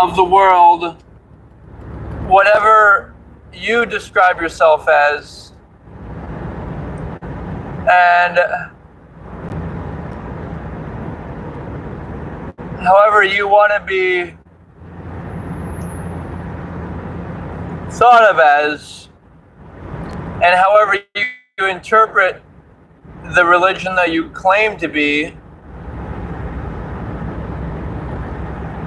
of the world, whatever you describe yourself as, and however you want to be thought of as, and however you interpret the religion that you claim to be,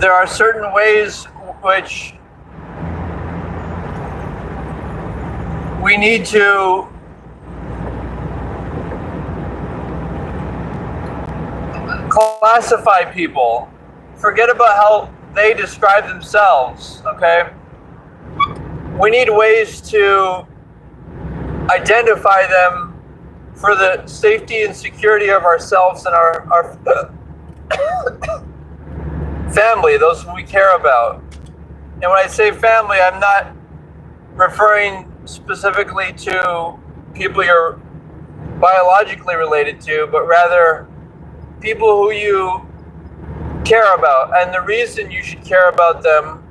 there are certain ways which we need to classify people. Forget about how they describe themselves, okay? We need ways to identify them for the safety and security of ourselves and our family, those who we care about. And when I say family, I'm not referring specifically to people you're biologically related to, but rather people who you care about. And the reason you should care about them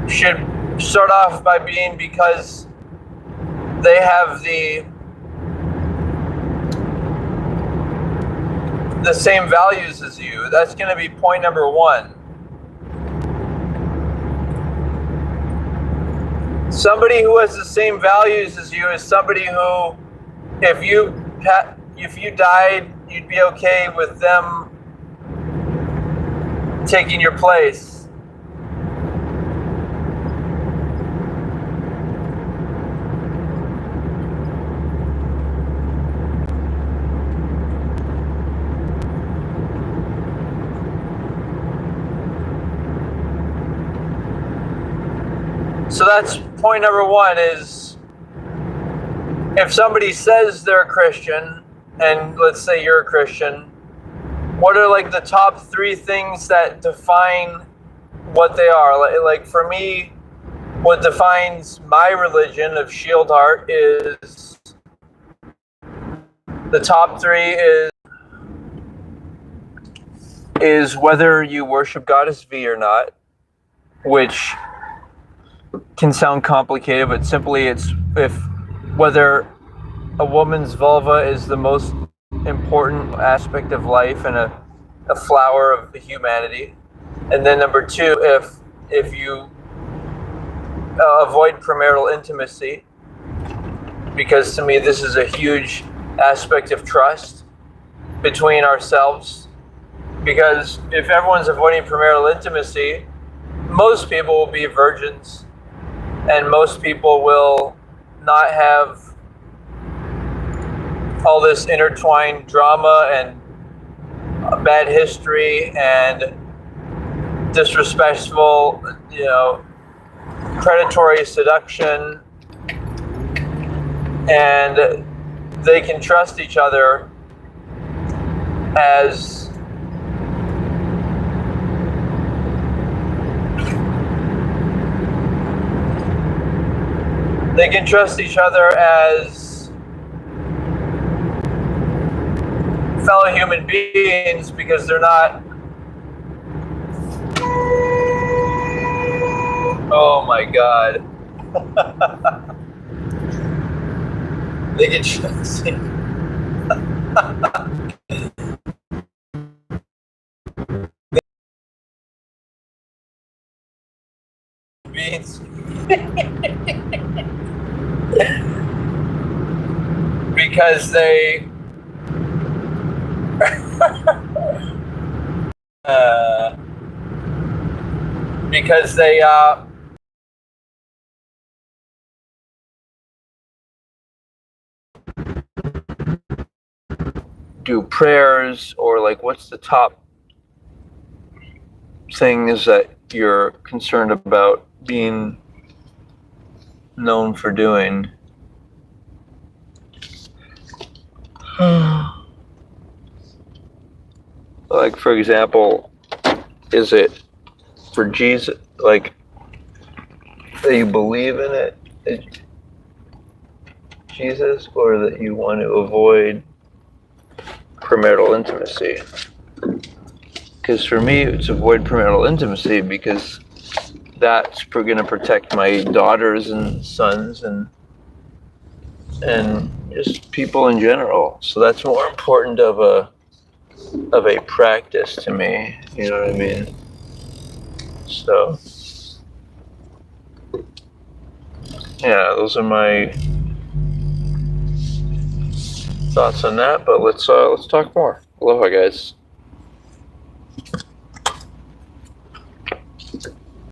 should start off by being because they have the same values as you. That's going to be point number one. Somebody who has the same values as you is somebody who, if you died, you'd be okay with them taking your place. So that's point number one, is if somebody says they're a Christian, and let's say you're a Christian, what are like the top three things that define what they are? Like for me, what defines my religion of Shield Heart is, the top three is whether you worship Goddess V or not, which can sound complicated, but simply it's whether a woman's vulva is the most important aspect of life and a flower of humanity. And then number two, if you avoid premarital intimacy, because to me this is a huge aspect of trust between ourselves, because if everyone's avoiding premarital intimacy, most people will be virgins, and most people will not have all this intertwined drama and bad history and disrespectful, predatory seduction, and they can trust each other as fellow human beings, because they're not, oh my God, they can trust beings because they do prayers, or like, what's the top things that you're concerned about being known for doing? Like, for example, is it for Jesus, like, that you believe in it, Jesus, or that you want to avoid premarital intimacy? Because for me, it's avoid premarital intimacy, because that's going to protect my daughters and sons and just people in general. So that's more important of a practice to me. You know what I mean? So yeah, those are my thoughts on that. But let's talk more. Aloha, guys.